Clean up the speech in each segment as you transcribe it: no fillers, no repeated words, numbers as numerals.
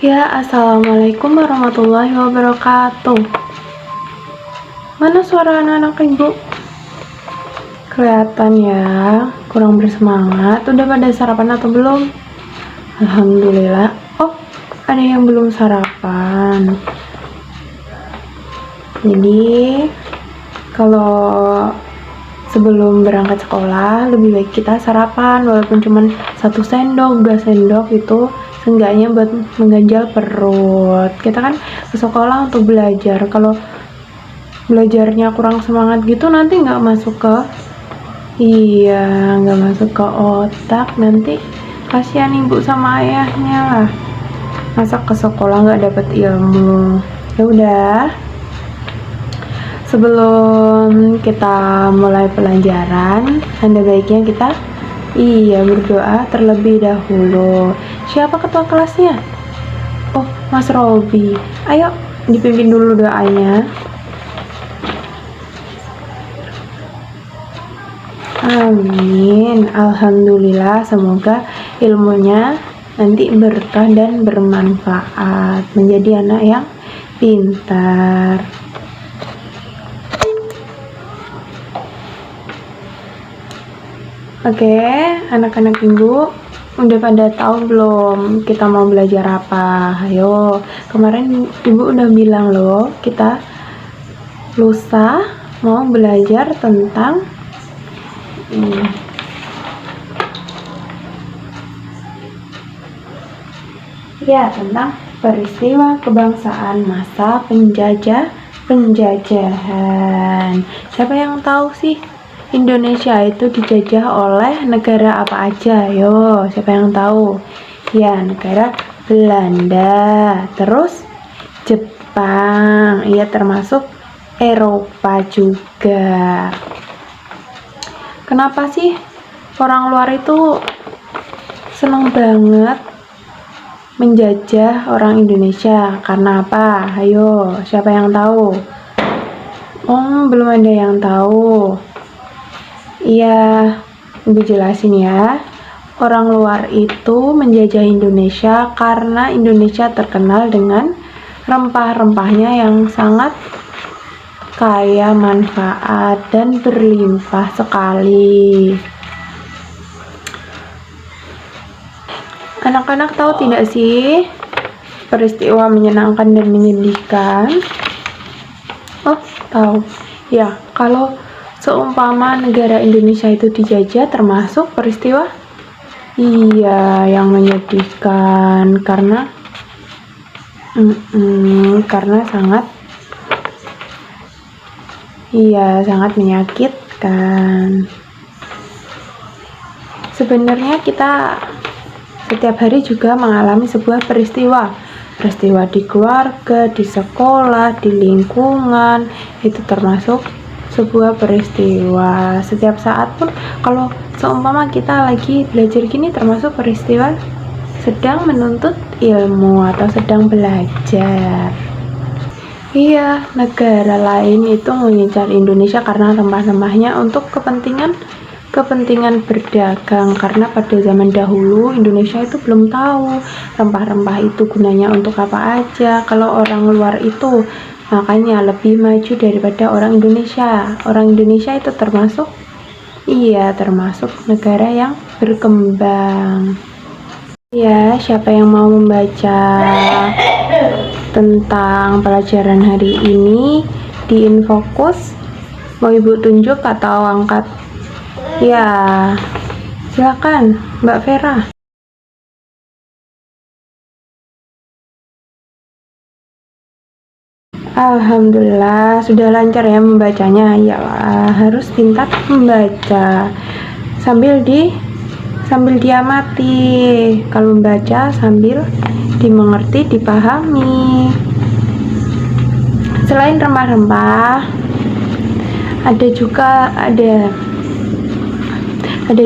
Ya, assalamualaikum warahmatullahi wabarakatuh. Mana suara anak-anak ibu? Kelihatan ya, kurang bersemangat. Udah pada sarapan atau belum? Alhamdulillah. Oh, ada yang belum sarapan. Jadi, kalau sebelum berangkat sekolah, lebih baik kita sarapan, walaupun cuma 1 sendok, 2 sendok itu seenggaknya buat mengganjal perut. Kita kan ke sekolah untuk belajar. Kalau belajarnya kurang semangat gitu, nanti nggak masuk ke nggak masuk ke otak. Nanti kasihan ibu sama ayahnya lah. Masa ke sekolah nggak dapet ilmu? Ya udah. Sebelum kita mulai pelajaran, ada baiknya kita berdoa terlebih dahulu. Siapa ketua kelasnya? Oh, Mas Robi. Ayo dipimpin dulu doanya. Amin. Alhamdulillah, semoga ilmunya nanti berkah dan bermanfaat, menjadi anak yang pintar. Oke, anak-anak ibu udah pada tahu belum kita mau belajar apa? Ayo, kemarin ibu udah bilang loh, kita lusa mau belajar tentang tentang peristiwa kebangsaan masa penjajahan. Siapa yang tahu sih Indonesia itu dijajah oleh negara apa aja? Yo, siapa yang tahu? Ya, negara Belanda, terus Jepang, ya termasuk Eropa juga. Kenapa sih orang luar itu seneng banget menjajah orang Indonesia? Karena apa? Ayo, siapa yang tahu? Oh, belum ada yang tahu. Iya, Ibu jelasin ya. Orang luar itu menjajah Indonesia karena Indonesia terkenal dengan rempah-rempahnya yang sangat kaya manfaat dan berlimpah sekali. Anak-anak tahu tidak sih peristiwa menyenangkan dan menyedihkan? Oh, tahu. Ya, kalau seumpama negara Indonesia itu dijajah, termasuk peristiwa yang menyedihkan karena sangat menyakitkan. Sebenarnya kita setiap hari juga mengalami sebuah peristiwa di keluarga, di sekolah, di lingkungan, itu termasuk sebuah peristiwa. Setiap saat pun, kalau seumpama kita lagi belajar gini, termasuk peristiwa sedang menuntut ilmu atau sedang belajar. Iya, negara lain itu mengincar Indonesia karena rempah-rempahnya untuk kepentingan berdagang, karena pada zaman dahulu Indonesia itu belum tahu rempah-rempah itu gunanya untuk apa aja. Kalau orang luar itu makanya lebih maju daripada orang Indonesia. Orang Indonesia itu termasuk negara yang berkembang. Ya, siapa yang mau membaca tentang pelajaran hari ini di Infokus? Mau ibu tunjuk atau angkat? Ya, silakan Mbak Vera. Alhamdulillah, sudah lancar ya membacanya. Ya, harus pintar membaca sambil diamati. Kalau membaca sambil dimengerti, dipahami. Selain rempah-rempah, ada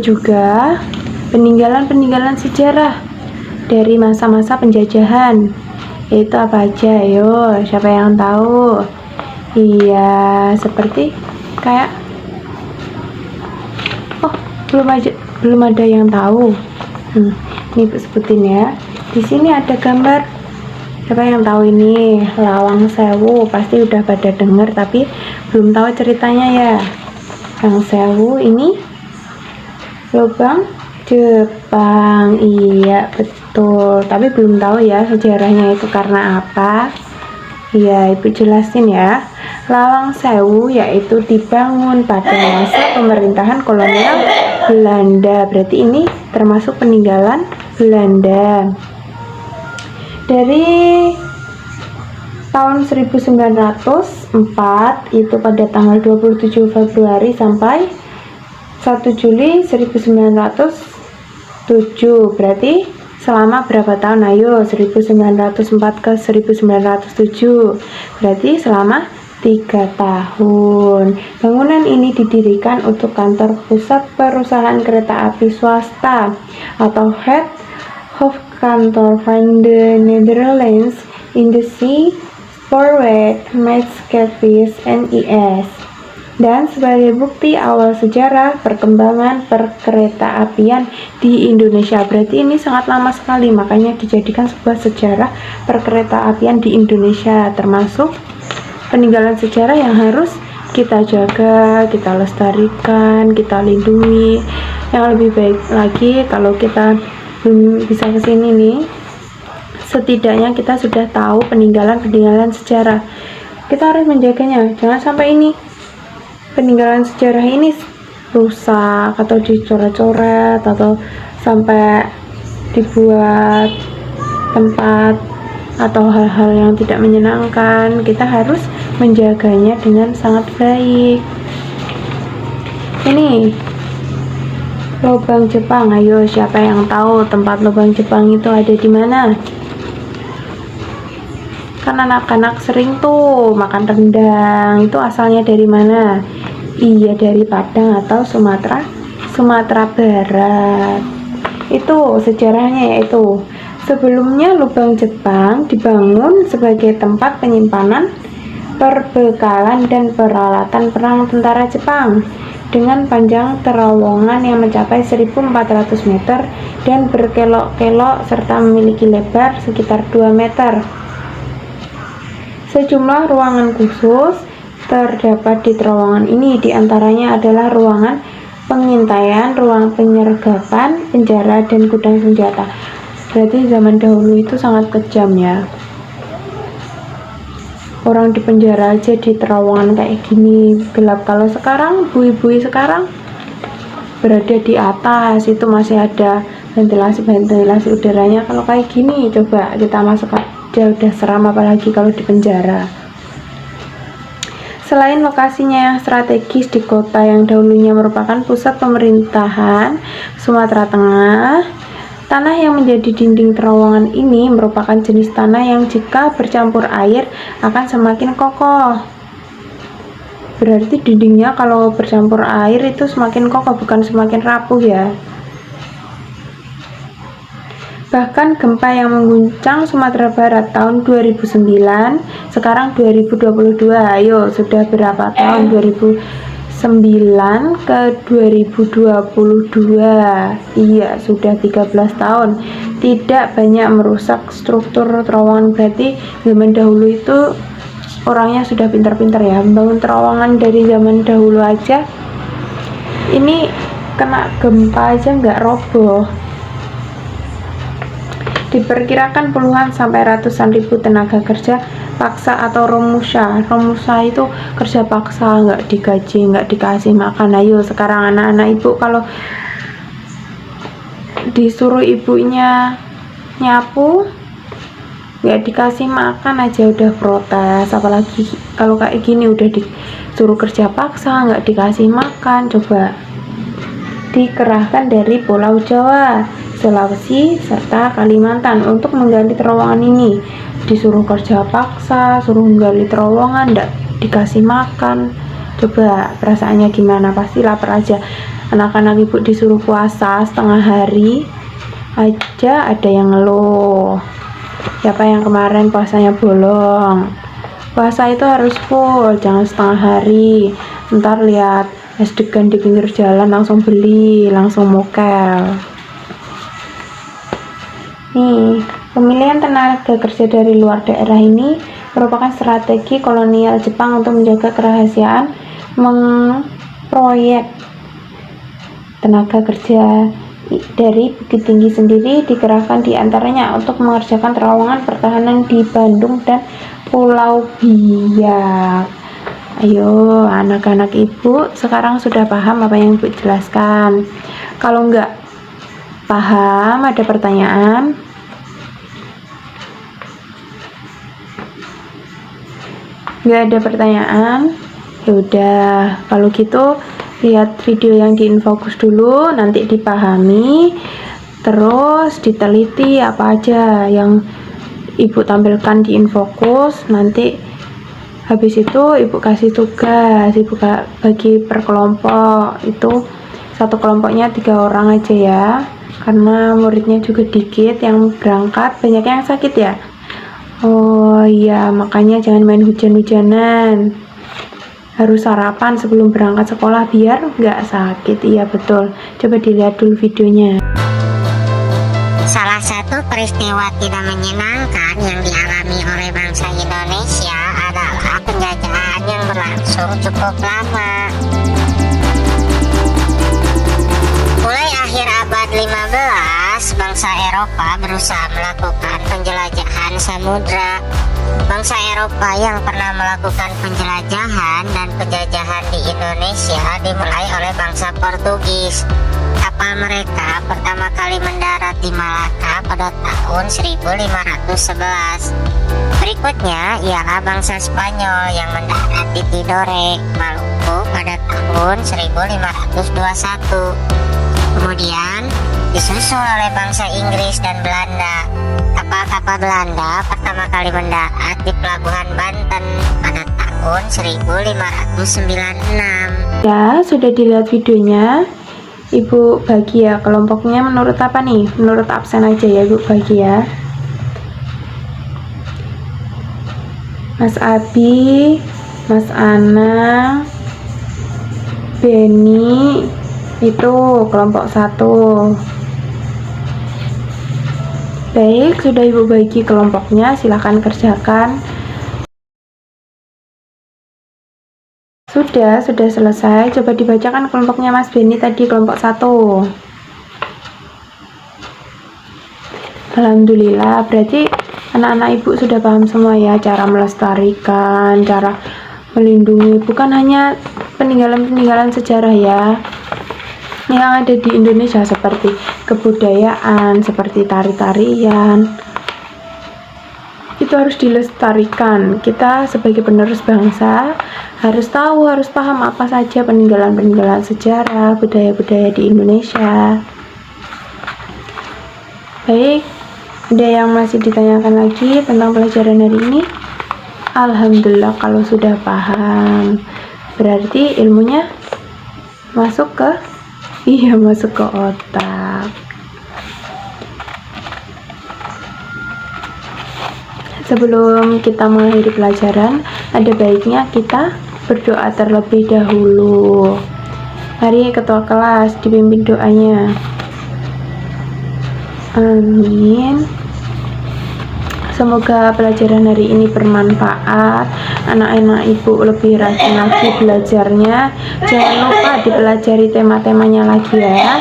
juga peninggalan sejarah dari masa-masa penjajahan. Itu apa aja? Ayo, siapa yang tahu? Iya, seperti kayak belum ada yang tahu. Ini sebutin ya. Di sini ada gambar Siapa yang tahu ini Lawang Sewu? Pasti udah pada denger tapi belum tahu ceritanya ya. Lawang Sewu ini lubang Jepang. Iya betul, tapi belum tahu ya sejarahnya itu karena apa. Ya, Ibu jelasin ya. Lawang Sewu yaitu dibangun pada masa pemerintahan kolonial Belanda. Berarti ini termasuk peninggalan Belanda. Dari tahun 1904 itu pada tanggal 27 Februari sampai 1 Juli 1907. Berarti selama berapa tahun? Ayo, 1904 ke 1907. Berarti selama 3 tahun. Bangunan ini didirikan untuk kantor pusat perusahaan kereta api swasta atau Head Hoofdkantoor van de Nederlandse Industrie Spoorwegmaatschappij NIS, dan sebagai bukti awal sejarah perkembangan perkereta-apian di Indonesia. Berarti ini sangat lama sekali, makanya dijadikan sebuah sejarah perkereta-apian di Indonesia, termasuk peninggalan sejarah yang harus kita jaga, kita lestarikan, kita lindungi. Yang lebih baik lagi kalau kita belum bisa kesini nih, setidaknya kita sudah tahu peninggalan sejarah. Kita harus menjaganya, jangan sampai ini peninggalan sejarah ini rusak atau dicoret-coret atau sampai dibuat tempat atau hal-hal yang tidak menyenangkan. Kita harus menjaganya dengan sangat baik. Ini lubang Jepang. Ayo, siapa yang tahu tempat lubang Jepang itu ada di mana? Kan anak-anak sering tuh makan rendang. Itu asalnya dari mana? Iya, dari Padang atau Sumatera Barat. Itu sejarahnya, yaitu sebelumnya lubang Jepang dibangun sebagai tempat penyimpanan perbekalan dan peralatan perang tentara Jepang dengan panjang terowongan yang mencapai 1400 meter dan berkelok-kelok serta memiliki lebar sekitar 2 meter. Sejumlah ruangan khusus terdapat di terowongan ini, diantaranya adalah ruangan pengintaian, ruang penyergapan, penjara, dan gudang senjata. Berarti zaman dahulu itu sangat kejam ya. Orang di penjara aja di terowongan kayak gini gelap. Kalau sekarang bui-bui sekarang berada di atas, itu masih ada ventilasi udaranya. Kalau kayak gini coba kita masuk aja udah seram, apalagi kalau di penjara. Selain lokasinya yang strategis di kota yang dahulunya merupakan pusat pemerintahan Sumatera Tengah, tanah yang menjadi dinding terowongan ini merupakan jenis tanah yang jika bercampur air akan semakin kokoh. Berarti dindingnya kalau bercampur air itu semakin kokoh, bukan semakin rapuh ya. Bahkan gempa yang mengguncang Sumatera Barat tahun 2009, sekarang 2022. Ayo, sudah berapa tahun? 2009 ke 2022. Iya, sudah 13 tahun. Tidak banyak merusak struktur terowongan. Berarti zaman dahulu itu orangnya sudah pintar-pintar ya, membangun terowongan dari zaman dahulu aja. Ini kena gempa aja nggak roboh. Diperkirakan puluhan sampai ratusan ribu tenaga kerja paksa atau romusha. Romusha itu kerja paksa, nggak digaji, nggak dikasih makan. Ayo sekarang anak-anak ibu kalau disuruh ibunya nyapu nggak dikasih makan aja udah protes, apalagi kalau kayak gini udah disuruh kerja paksa nggak dikasih makan. Coba dikerahkan dari Pulau Jawa, Sulawesi, serta Kalimantan untuk menggali terowongan ini. Disuruh kerja paksa, suruh menggali terowongan, nggak dikasih makan. Coba perasaannya gimana? Pasti lapar aja. Anak-anak ibu disuruh puasa setengah hari aja ada yang ngeluh. Siapa yang kemarin puasanya bolong? Puasa itu harus full, jangan setengah hari. Ntar lihat es degan di pinggir jalan langsung beli, langsung mokel. Nih Pemilihan tenaga kerja dari luar daerah ini merupakan strategi kolonial Jepang untuk menjaga kerahasiaan proyek. Tenaga kerja dari Bukit Tinggi sendiri dikerahkan diantaranya untuk mengerjakan terowongan pertahanan di Bandung dan Pulau Biak. Ayo anak-anak ibu, sekarang sudah paham apa yang ibu jelaskan? Kalau enggak paham, ada pertanyaan? Nggak ada pertanyaan? Ya udah, kalau gitu lihat video yang di Infokus dulu, nanti dipahami, terus diteliti apa aja yang ibu tampilkan di Infokus. Nanti habis itu ibu kasih tugas, ibu bagi per kelompok. Itu satu kelompoknya 3 orang aja ya, karena muridnya juga dikit yang berangkat, banyak yang sakit ya. Oh iya, makanya jangan main hujan-hujanan, harus sarapan sebelum berangkat sekolah biar nggak sakit. Iya betul, coba dilihat dulu videonya. Salah satu peristiwa tidak menyenangkan yang dialami oleh bangsa Indonesia adalah penjajahan yang berlangsung cukup lama. Mulai akhir abad 15, bangsa Eropa berusaha melakukan penjelajahan samudra. Bangsa Eropa yang pernah melakukan penjelajahan dan penjajahan di Indonesia dimulai oleh bangsa Portugis. Kapal mereka pertama kali mendarat di Malaka pada tahun 1511. Berikutnya ialah bangsa Spanyol yang mendarat di Tidore, Maluku pada tahun 1521. Kemudian disusul oleh bangsa Inggris dan Belanda. Kapal-kapal Belanda pertama kali mendarat di pelabuhan Banten pada tahun 1596. Ya, sudah dilihat videonya. Ibu bagi ya kelompoknya menurut apa nih? Menurut absen aja ya ibu bagi ya. Mas Abi, Mas Ana, Beni itu kelompok 1. Baik, sudah ibu bagi kelompoknya, silahkan kerjakan. Sudah selesai. Coba dibacakan kelompoknya Mas Beni tadi, kelompok 1. Alhamdulillah, berarti anak-anak ibu sudah paham semua ya, cara melestarikan, cara melindungi, bukan hanya peninggalan-peninggalan sejarah ya yang ada di Indonesia, seperti kebudayaan, seperti tari-tarian, itu harus dilestarikan. Kita sebagai penerus bangsa harus tahu, harus paham apa saja peninggalan-peninggalan sejarah, budaya-budaya di Indonesia. Baik, ada yang masih ditanyakan lagi tentang pelajaran hari ini? Alhamdulillah kalau sudah paham, berarti ilmunya masuk ke otak. Sebelum kita mengakhiri pelajaran, ada baiknya kita berdoa terlebih dahulu. Mari ketua kelas dipimpin doanya. Amin. Semoga pelajaran hari ini bermanfaat. Anak-anak ibu lebih rajin lagi belajarnya. Jangan lupa dipelajari tema-temanya lagi ya.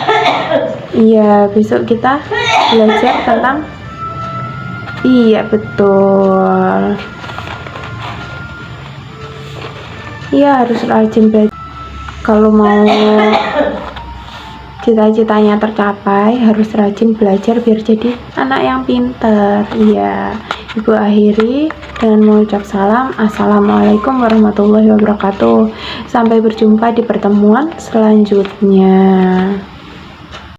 Iya, besok kita belajar tentang, iya betul, iya harus rajin belajar. Kalau mau cita-citanya tercapai, harus rajin belajar biar jadi anak yang pintar. Iya, ibu akhiri dengan mengucap salam. Assalamualaikum warahmatullahi wabarakatuh. Sampai berjumpa di pertemuan selanjutnya.